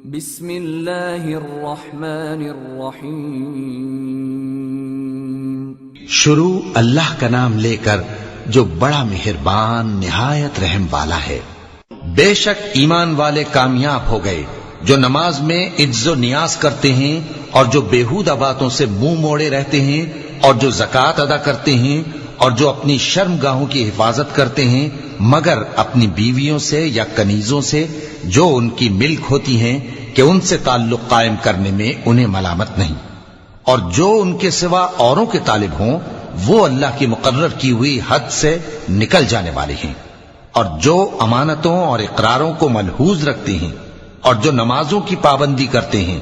بسم اللہ الرحمن الرحیم۔ شروع اللہ کا نام لے کر جو بڑا مہربان نہایت رحم والا ہے۔ بے شک ایمان والے کامیاب ہو گئے جو نماز میں عجز و نیاز کرتے ہیں اور جو بیہودہ باتوں سے منہ موڑے رہتے ہیں اور جو زکوٰۃ ادا کرتے ہیں اور جو اپنی شرمگاہوں کی حفاظت کرتے ہیں مگر اپنی بیویوں سے یا کنیزوں سے جو ان کی ملک ہوتی ہیں کہ ان سے تعلق قائم کرنے میں انہیں ملامت نہیں، اور جو ان کے سوا اوروں کے طالب ہوں وہ اللہ کی مقرر کی ہوئی حد سے نکل جانے والے ہیں، اور جو امانتوں اور اقراروں کو ملحوظ رکھتے ہیں اور جو نمازوں کی پابندی کرتے ہیں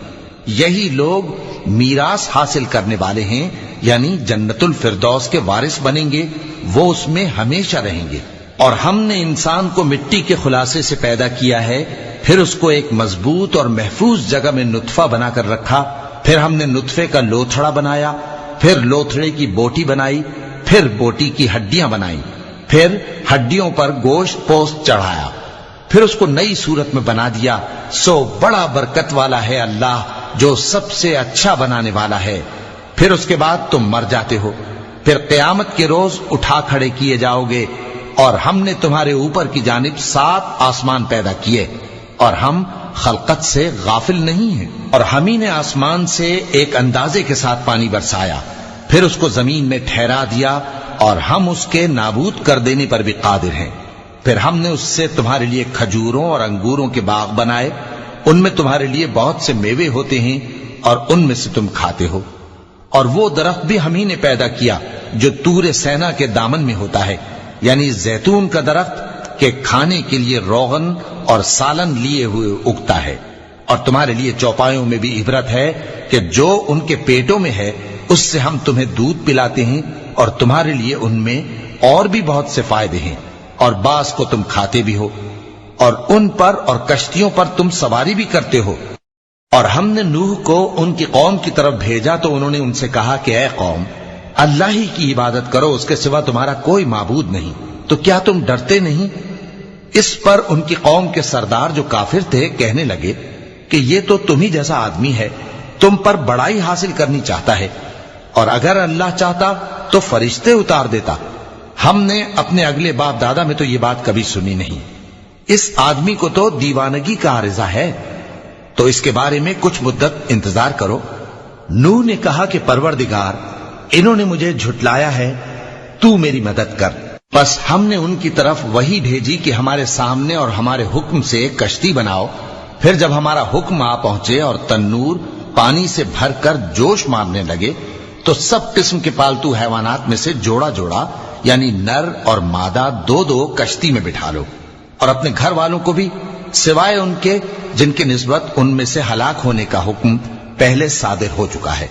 یہی لوگ میراث حاصل کرنے والے ہیں، یعنی جنت الفردوس کے وارث بنیں گے، وہ اس میں ہمیشہ رہیں گے۔ اور ہم نے انسان کو مٹی کے خلاصے سے پیدا کیا ہے، پھر اس کو ایک مضبوط اور محفوظ جگہ میں نطفہ بنا کر رکھا، پھر ہم نے نطفے کا لوتھڑا بنایا، پھر لوتھڑے کی بوٹی بنائی، پھر بوٹی کی ہڈیاں بنائیں، پھر ہڈیوں پر گوشت پوست چڑھایا، پھر اس کو نئی صورت میں بنا دیا۔ سو بڑا برکت والا ہے اللہ جو سب سے اچھا بنانے والا ہے۔ پھر اس کے بعد تم مر جاتے ہو، پھر قیامت کے روز اٹھا کھڑے کیے جاؤ گے، اور ہم نے تمہارے اوپر کی جانب 7 آسمان پیدا کیے، اور ہم خلقت سے غافل نہیں ہیں۔ اور ہم ہی نے آسمان سے ایک اندازے کے ساتھ پانی برسایا، پھر اس کو زمین میں ٹھہرا دیا، اور ہم اس کے نابود کر دینے پر بھی قادر ہیں۔ پھر ہم نے اس سے تمہارے لیے کھجوروں اور انگوروں کے باغ بنائے، ان میں تمہارے لیے بہت سے میوے ہوتے ہیں اور ان میں سے تم کھاتے ہو۔ اور وہ درخت بھی ہم ہی نے پیدا کیا جو طور سینا کے دامن میں ہوتا ہے، یعنی زیتون کا درخت کہ کھانے کے لیے روغن اور سالن لیے ہوئے اگتا ہے۔ اور تمہارے لیے چوپایوں میں بھی عبرت ہے کہ جو ان کے پیٹوں میں ہے اس سے ہم تمہیں دودھ پلاتے ہیں، اور تمہارے لیے ان میں اور بھی بہت سے فائدے ہیں، اور بعض کو تم کھاتے بھی ہو، اور ان پر اور کشتیوں پر تم سواری بھی کرتے ہو۔ اور ہم نے نوح کو ان کی قوم کی طرف بھیجا تو انہوں نے ان سے کہا کہ اے قوم، اللہ ہی کی عبادت کرو، اس کے سوا تمہارا کوئی معبود نہیں، تو کیا تم ڈرتے نہیں؟ اس پر ان کی قوم کے سردار جو کافر تھے کہنے لگے کہ یہ تو تم ہی جیسا آدمی ہے، تم پر بڑائی حاصل کرنی چاہتا ہے، اور اگر اللہ چاہتا تو فرشتے اتار دیتا۔ ہم نے اپنے اگلے باپ دادا میں تو یہ بات کبھی سنی نہیں، اس آدمی کو تو دیوانگی کا عارضہ ہے، تو اس کے بارے میں کچھ مدت انتظار کرو۔ نوح نے کہا کہ پروردگار، انہوں نے مجھے جھٹلایا ہے، تو میری مدد کر۔ بس ہم نے ان کی طرف وہی بھیجی کہ ہمارے سامنے اور ہمارے حکم سے کشتی بناؤ، پھر جب ہمارا حکم آ پہنچے اور تنور پانی سے بھر کر جوش مارنے لگے تو سب قسم کے پالتو حیوانات میں سے جوڑا جوڑا یعنی نر اور مادہ 2 کشتی میں بٹھا لو، اور اپنے گھر والوں کو بھی سوائے ان کے جن کی نسبت ان میں سے ہلاک ہونے کا حکم پہلے صادر ہو چکا ہے۔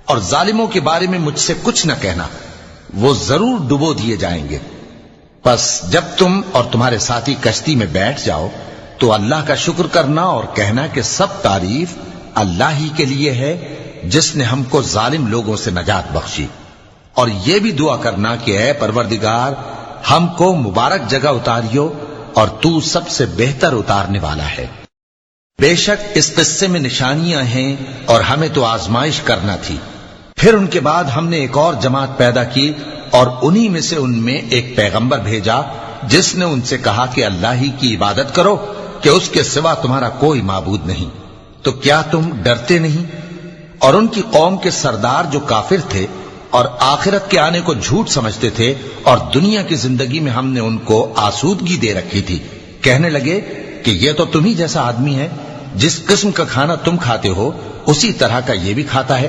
اور ظالموں کے بارے میں مجھ سے کچھ نہ کہنا، وہ ضرور ڈبو دیے جائیں گے۔ بس جب تم اور تمہارے ساتھی کشتی میں بیٹھ جاؤ تو اللہ کا شکر کرنا اور کہنا کہ سب تعریف اللہ ہی کے لیے ہے جس نے ہم کو ظالم لوگوں سے نجات بخشی، اور یہ بھی دعا کرنا کہ اے پروردگار ہم کو مبارک جگہ اتاریو، اور تو سب سے بہتر اتارنے والا ہے۔ بے شک اس قصے میں نشانیاں ہیں اور ہمیں تو آزمائش کرنا تھی۔ پھر ان کے بعد ہم نے ایک اور جماعت پیدا کی اور انہی میں سے ان میں ایک پیغمبر بھیجا جس نے ان سے کہا کہ اللہ ہی کی عبادت کرو کہ اس کے سوا تمہارا کوئی معبود نہیں، تو کیا تم ڈرتے نہیں؟ اور ان کی قوم کے سردار جو کافر تھے اور آخرت کے آنے کو جھوٹ سمجھتے تھے اور دنیا کی زندگی میں ہم نے ان کو آسودگی دے رکھی تھی، کہنے لگے کہ یہ تو تم ہی جیسا آدمی ہے، جس قسم کا کھانا تم کھاتے ہو اسی طرح کا یہ بھی کھاتا ہے،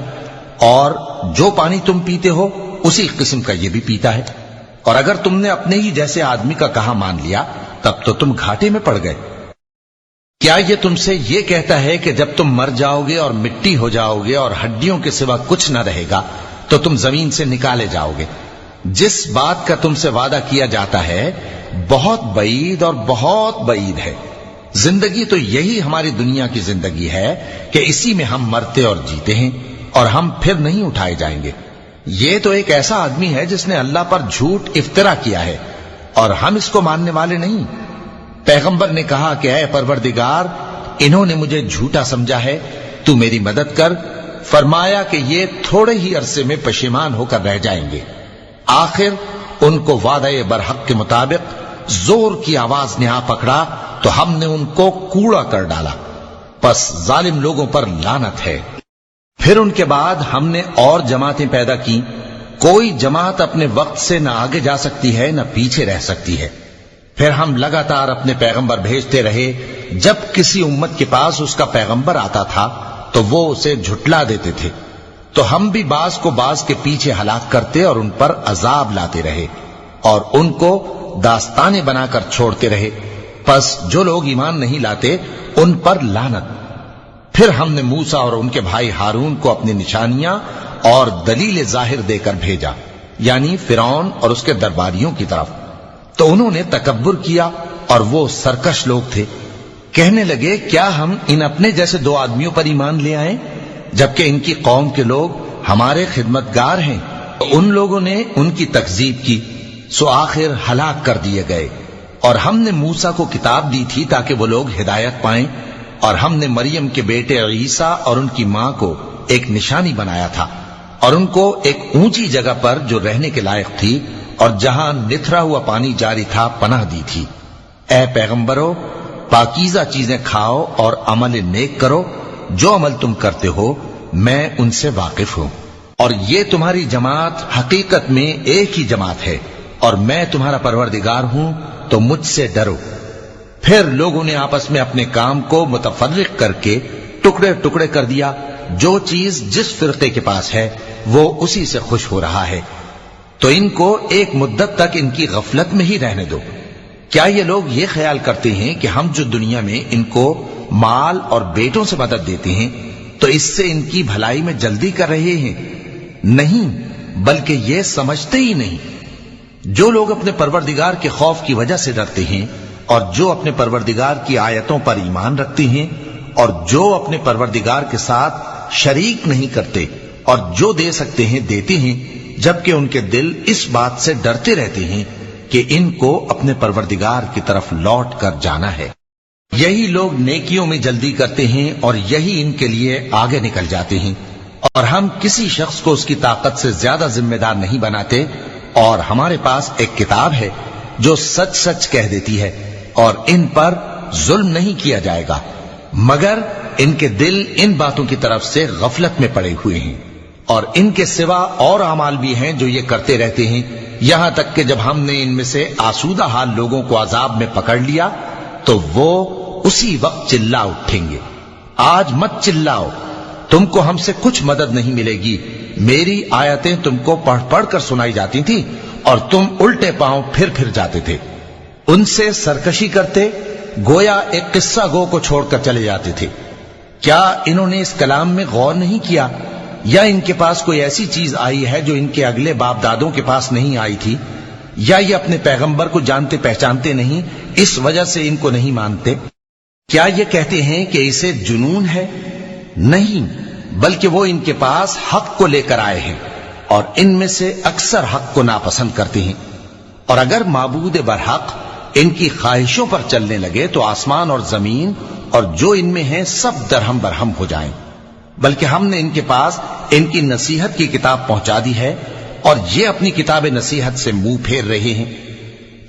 اور جو پانی تم پیتے ہو اسی قسم کا یہ بھی پیتا ہے، اور اگر تم نے اپنے ہی جیسے آدمی کا کہا مان لیا تب تو تم گھاٹے میں پڑ گئے۔ کیا یہ تم سے یہ کہتا ہے کہ جب تم مر جاؤ گے اور مٹی ہو جاؤ گے اور ہڈیوں کے سوا کچھ نہ رہے گا تو تم زمین سے نکالے جاؤ گے؟ جس بات کا تم سے وعدہ کیا جاتا ہے بہت بعید اور بہت بعید ہے۔ زندگی تو یہی ہماری دنیا کی زندگی ہے کہ اسی میں ہم مرتے اور جیتے ہیں، اور ہم پھر نہیں اٹھائے جائیں گے۔ یہ تو ایک ایسا آدمی ہے جس نے اللہ پر جھوٹ افطرا کیا ہے، اور ہم اس کو ماننے والے نہیں۔ پیغمبر نے کہا کہ اے پروردگار، انہوں نے مجھے جھوٹا سمجھا ہے، تو میری مدد کر۔ فرمایا کہ یہ تھوڑے ہی عرصے میں پشیمان ہو کر رہ جائیں گے۔ آخر ان کو وعدہ برحق کے مطابق زور کی آواز نے آ پکڑا تو ہم نے ان کو کوڑا کر ڈالا، پس ظالم لوگوں پر لعنت ہے۔ پھر ان کے بعد ہم نے اور جماعتیں پیدا کی، کوئی جماعت اپنے وقت سے نہ آگے جا سکتی ہے نہ پیچھے رہ سکتی ہے۔ پھر ہم لگاتار اپنے پیغمبر بھیجتے رہے، جب کسی امت کے پاس اس کا پیغمبر آتا تھا تو وہ اسے جھٹلا دیتے تھے، تو ہم بھی بعض کو بعض کے پیچھے ہلاک کرتے اور ان پر عذاب لاتے رہے اور ان کو داستانیں بنا کر چھوڑتے رہے، پس جو لوگ ایمان نہیں لاتے ان پر لعنت۔ پھر ہم نے موسیٰ اور ان کے بھائی ہارون کو اپنی نشانیاں اور دلیل ظاہر دے کر بھیجا، یعنی فرعون اور اس کے درباریوں کی طرف، تو انہوں نے تکبر کیا اور وہ سرکش لوگ تھے۔ کہنے لگے کیا ہم ان اپنے جیسے دو آدمیوں پر ایمان لے آئیں جبکہ ان کی قوم کے لوگ ہمارے خدمتگار ہیں؟ ان لوگوں نے ان کی تکذیب کی، سو آخر ہلاک کر دیے گئے۔ اور ہم نے موسیٰ کو کتاب دی تھی تاکہ وہ لوگ ہدایت پائیں، اور ہم نے مریم کے بیٹے عیسیٰ اور ان کی ماں کو ایک نشانی بنایا تھا اور ان کو ایک اونچی جگہ پر جو رہنے کے لائق تھی اور جہاں نتھرا ہوا پانی جاری تھا پناہ دی تھی۔ اے پیغمبرو، پاکیزہ چیزیں کھاؤ اور عمل نیک کرو، جو عمل تم کرتے ہو میں ان سے واقف ہوں، اور یہ تمہاری جماعت حقیقت میں ایک ہی جماعت ہے، اور میں تمہارا پروردگار ہوں تو مجھ سے ڈرو۔ پھر لوگوں نے آپس میں اپنے کام کو متفرق کر کے ٹکڑے ٹکڑے کر دیا، جو چیز جس فرقے کے پاس ہے وہ اسی سے خوش ہو رہا ہے، تو ان کو ایک مدت تک ان کی غفلت میں ہی رہنے دو۔ کیا یہ لوگ یہ خیال کرتے ہیں کہ ہم جو دنیا میں ان کو مال اور بیٹوں سے مدد دیتے ہیں تو اس سے ان کی بھلائی میں جلدی کر رہے ہیں؟ نہیں، بلکہ یہ سمجھتے ہی نہیں۔ جو لوگ اپنے پروردگار کے خوف کی وجہ سے ڈرتے ہیں اور جو اپنے پروردگار کی آیتوں پر ایمان رکھتے ہیں اور جو اپنے پروردگار کے ساتھ شریک نہیں کرتے اور جو دے سکتے ہیں دیتے ہیں، جبکہ ان کے دل اس بات سے ڈرتے رہتے ہیں کہ ان کو اپنے پروردگار کی طرف لوٹ کر جانا ہے۔ یہی لوگ نیکیوں میں جلدی کرتے ہیں اور یہی ان کے لیے آگے نکل جاتے ہیں، اور ہم کسی شخص کو اس کی طاقت سے زیادہ ذمہ دار نہیں بناتے، اور ہمارے پاس ایک کتاب ہے جو سچ سچ کہہ دیتی ہے، اور ان پر ظلم نہیں کیا جائے گا، مگر ان کے دل ان باتوں کی طرف سے غفلت میں پڑے ہوئے ہیں، اور ان کے سوا اور اعمال بھی ہیں جو یہ کرتے رہتے ہیں، یہاں تک کہ جب ہم نے ان میں سے آسودہ حال لوگوں کو عذاب میں پکڑ لیا تو وہ اسی وقت چلا اٹھیں گے۔ آج مت چلاؤ، تم کو ہم سے کچھ مدد نہیں ملے گی، میری آیتیں تم کو پڑھ پڑھ کر سنائی جاتی تھی اور تم الٹے پاؤں پھر جاتے تھے۔ ان سے سرکشی کرتے، گویا ایک قصہ گو کو چھوڑ کر چلے جاتے تھے۔ کیا انہوں نے اس کلام میں غور نہیں کیا، یا ان کے پاس کوئی ایسی چیز آئی ہے جو ان کے اگلے باپ دادوں کے پاس نہیں آئی تھی، یا یہ اپنے پیغمبر کو جانتے پہچانتے نہیں اس وجہ سے ان کو نہیں مانتے؟ کیا یہ کہتے ہیں کہ اسے جنون ہے؟ نہیں، بلکہ وہ ان کے پاس حق کو لے کر آئے ہیں، اور ان میں سے اکثر حق کو ناپسند کرتے ہیں۔ اور اگر معبود برحق ان کی خواہشوں پر چلنے لگے تو آسمان اور زمین اور جو ان میں ہیں سب درہم برہم ہو جائیں، بلکہ ہم نے ان کے پاس ان کی نصیحت کی کتاب پہنچا دی ہے، اور یہ اپنی کتاب نصیحت سے منہ پھیر رہے ہیں۔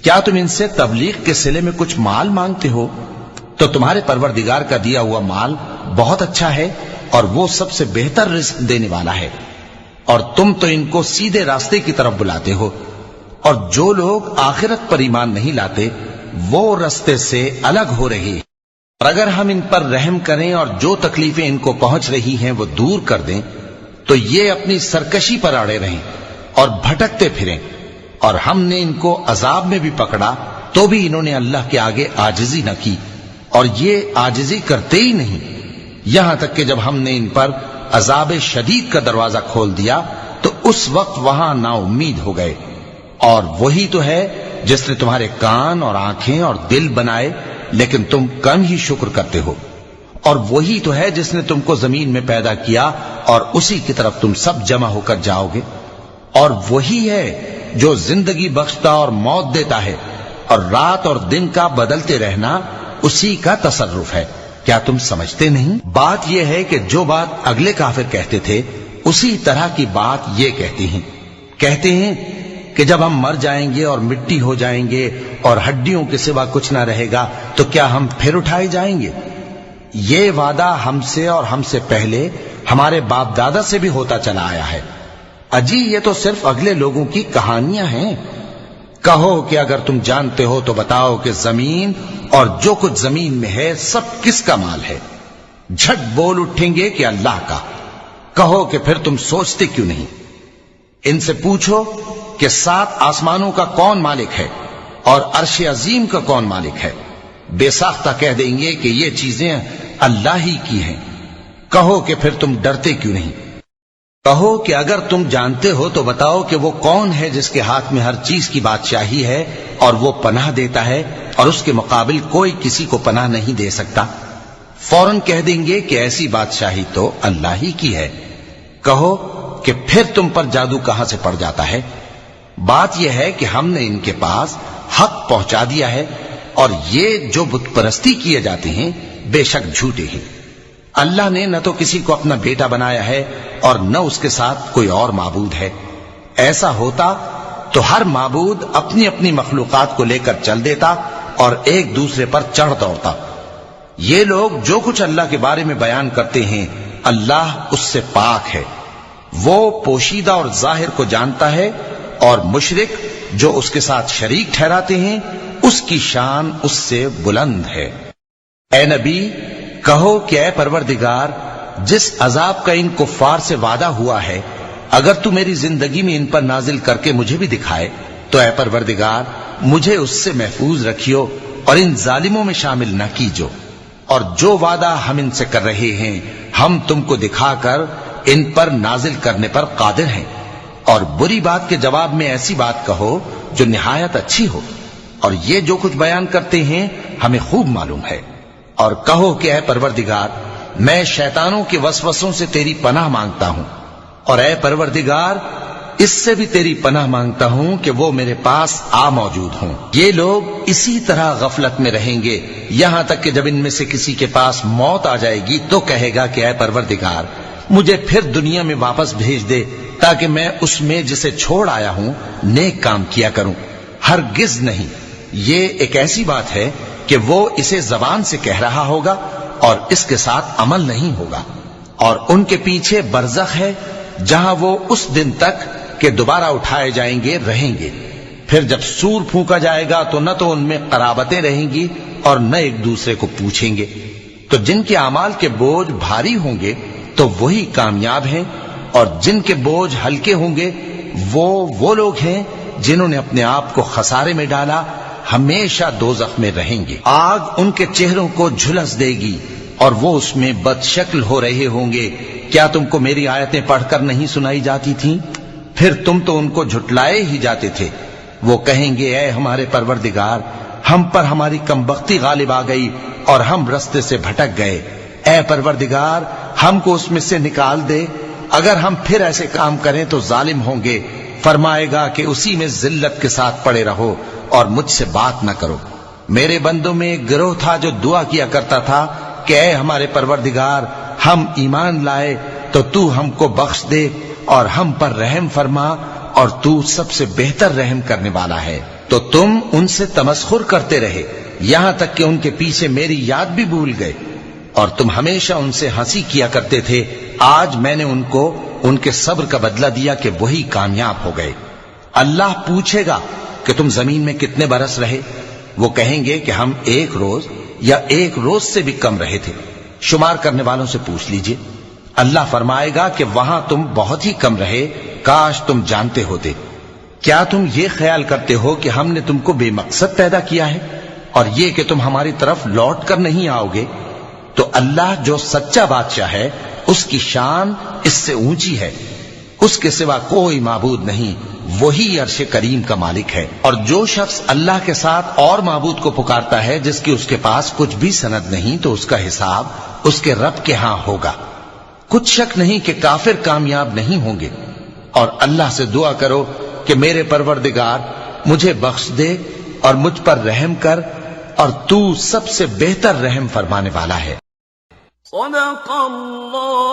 کیا تم ان سے تبلیغ کے صلے میں کچھ مال مانگتے ہو؟ تو تمہارے پروردگار کا دیا ہوا مال بہت اچھا ہے، اور وہ سب سے بہتر رزق دینے والا ہے، اور تم تو ان کو سیدھے راستے کی طرف بلاتے ہو، اور جو لوگ آخرت پر ایمان نہیں لاتے وہ راستے سے الگ ہو رہے ہیں۔ اور اگر ہم ان پر رحم کریں اور جو تکلیفیں ان کو پہنچ رہی ہیں وہ دور کر دیں تو یہ اپنی سرکشی پر اڑے رہیں اور بھٹکتے پھریں، اور ہم نے ان کو عذاب میں بھی پکڑا تو بھی انہوں نے اللہ کے آگے عاجزی نہ کی، اور یہ عاجزی کرتے ہی نہیں، یہاں تک کہ جب ہم نے ان پر عذاب شدید کا دروازہ کھول دیا تو اس وقت وہاں نا امید ہو گئے۔ اور وہی تو ہے جس نے تمہارے کان اور آنکھیں اور دل بنائے، لیکن تم کم ہی شکر کرتے ہو، اور وہی تو ہے جس نے تم کو زمین میں پیدا کیا اور اسی کی طرف تم سب جمع ہو کر جاؤ گے، اور وہی ہے جو زندگی بخشتا اور موت دیتا ہے، اور رات اور دن کا بدلتے رہنا اسی کا تصرف ہے۔ کیا تم سمجھتے نہیں؟ بات یہ ہے کہ جو بات اگلے کافر کہتے تھے اسی طرح کی بات یہ کہتے ہیں کہ جب ہم مر جائیں گے اور مٹی ہو جائیں گے اور ہڈیوں کے سوا کچھ نہ رہے گا تو کیا ہم پھر اٹھائے جائیں گے؟ یہ وعدہ ہم سے اور ہم سے پہلے ہمارے باپ دادا سے بھی ہوتا چلا آیا ہے۔ اجی یہ تو صرف اگلے لوگوں کی کہانیاں ہیں۔ کہو کہ اگر تم جانتے ہو تو بتاؤ کہ زمین اور جو کچھ زمین میں ہے سب کس کا مال ہے؟ جھٹ بول اٹھیں گے کہ اللہ کا۔ کہو کہ پھر تم سوچتے کیوں نہیں؟ ان سے پوچھو کہ 7 آسمانوں کا کون مالک ہے اور عرش عظیم کا کون مالک ہے؟ بے ساختہ کہہ دیں گے کہ یہ چیزیں اللہ ہی کی ہیں۔ کہو کہ پھر تم ڈرتے کیوں نہیں؟ کہو کہ اگر تم جانتے ہو تو بتاؤ کہ وہ کون ہے جس کے ہاتھ میں ہر چیز کی بادشاہی ہے اور وہ پناہ دیتا ہے اور اس کے مقابل کوئی کسی کو پناہ نہیں دے سکتا؟ فوراً کہہ دیں گے کہ ایسی بادشاہی تو اللہ ہی کی ہے۔ کہو کہ پھر تم پر جادو کہاں سے پڑ جاتا ہے؟ بات یہ ہے کہ ہم نے ان کے پاس حق پہنچا دیا ہے اور یہ جو بت پرستی کیے جاتے ہیں بے شک جھوٹے ہیں۔ اللہ نے نہ تو کسی کو اپنا بیٹا بنایا ہے اور نہ اس کے ساتھ کوئی اور معبود ہے۔ ایسا ہوتا تو ہر معبود اپنی اپنی مخلوقات کو لے کر چل دیتا اور ایک دوسرے پر چڑھ دوڑتا۔ یہ لوگ جو کچھ اللہ کے بارے میں بیان کرتے ہیں اللہ اس سے پاک ہے، وہ پوشیدہ اور ظاہر کو جانتا ہے، اور مشرک جو اس کے ساتھ شریک ٹھہراتے ہیں اس کی شان اس سے بلند ہے۔ اے نبی کہو کہ اے پروردگار، جس عذاب کا ان کفار سے وعدہ ہوا ہے اگر تو میری زندگی میں ان پر نازل کر کے مجھے بھی دکھائے تو اے پروردگار مجھے اس سے محفوظ رکھیو اور ان ظالموں میں شامل نہ کیجو، اور جو وعدہ ہم ان سے کر رہے ہیں ہم تم کو دکھا کر ان پر نازل کرنے پر قادر ہیں۔ اور بری بات کے جواب میں ایسی بات کہو جو نہایت اچھی ہو، اور یہ جو کچھ بیان کرتے ہیں ہمیں خوب معلوم ہے۔ اور کہو کہ اے پروردگار میں شیطانوں کے وسوسوں سے تیری پناہ مانگتا ہوں، اور اے پروردگار اس سے بھی تیری پناہ مانگتا ہوں کہ وہ میرے پاس آ موجود ہوں۔ یہ لوگ اسی طرح غفلت میں رہیں گے یہاں تک کہ جب ان میں سے کسی کے پاس موت آ جائے گی تو کہے گا کہ اے پروردگار مجھے پھر دنیا میں واپس بھیج دے تاکہ میں اس میں جسے چھوڑ آیا ہوں نیک کام کیا کروں۔ ہرگز نہیں، یہ ایک ایسی بات ہے کہ وہ اسے زبان سے کہہ رہا ہوگا اور اس کے ساتھ عمل نہیں ہوگا۔ اور ان کے پیچھے برزخ ہے جہاں وہ اس دن تک کہ دوبارہ اٹھائے جائیں گے رہیں گے۔ پھر جب سور پھونکا جائے گا تو نہ تو ان میں قرابتیں رہیں گی اور نہ ایک دوسرے کو پوچھیں گے۔ تو جن کے اعمال کے بوجھ بھاری ہوں گے تو وہی کامیاب ہیں، اور جن کے بوجھ ہلکے ہوں گے وہ لوگ ہیں جنہوں نے اپنے آپ کو خسارے میں ڈالا، ہمیشہ دوزخ میں رہیں گے۔ آگ ان کے چہروں کو جھلس دے گی اور وہ اس میں بد شکل ہو رہے ہوں گے۔ کیا تم کو میری آیتیں پڑھ کر نہیں سنائی جاتی تھیں؟ پھر تم تو ان کو جھٹلائے ہی جاتے تھے۔ وہ کہیں گے اے ہمارے پروردگار ہم پر ہماری کمبختی غالب آ گئی اور ہم رستے سے بھٹک گئے۔ اے پروردگار ہم کو اس میں سے نکال دے، اگر ہم پھر ایسے کام کریں تو ظالم ہوں گے۔ فرمائے گا کہ اسی میں ذلت کے ساتھ پڑے رہو اور مجھ سے بات نہ کرو۔ میرے بندوں میں ایک گروہ تھا جو دعا کیا کرتا تھا کہ اے ہمارے پروردگار ہم ایمان لائے تو تو ہم کو بخش دے اور ہم پر رحم فرما، اور تو سب سے بہتر رحم کرنے والا ہے۔ تو تم ان سے تمسخر کرتے رہے یہاں تک کہ ان کے پیچھے میری یاد بھی بھول گئے، اور تم ہمیشہ ان سے ہنسی کیا کرتے تھے۔ آج میں نے ان کو ان کے صبر کا بدلہ دیا کہ وہی کامیاب ہو گئے۔ اللہ پوچھے گا کہ تم زمین میں کتنے برس رہے؟ وہ کہیں گے کہ ہم 1 روز یا 1 روز سے بھی کم رہے تھے۔ شمار کرنے والوں سے پوچھ لیجئے۔ اللہ فرمائے گا کہ وہاں تم بہت ہی کم رہے، کاش تم جانتے ہوتے۔ کیا تم یہ خیال کرتے ہو کہ ہم نے تم کو بے مقصد پیدا کیا ہے اور یہ کہ تم ہماری طرف لوٹ کر نہیں آؤ گے؟ تو اللہ جو سچا بادشاہ ہے اس کی شان اس سے اونچی ہے، اس کے سوا کوئی معبود نہیں، وہی عرش کریم کا مالک ہے۔ اور جو شخص اللہ کے ساتھ اور معبود کو پکارتا ہے جس کی اس کے پاس کچھ بھی سند نہیں تو اس کا حساب اس کے رب کے ہاں ہوگا۔ کچھ شک نہیں کہ کافر کامیاب نہیں ہوں گے۔ اور اللہ سے دعا کرو کہ میرے پروردگار مجھے بخش دے اور مجھ پر رحم کر، اور تو سب سے بہتر رحم فرمانے والا ہے۔ صدق اللہ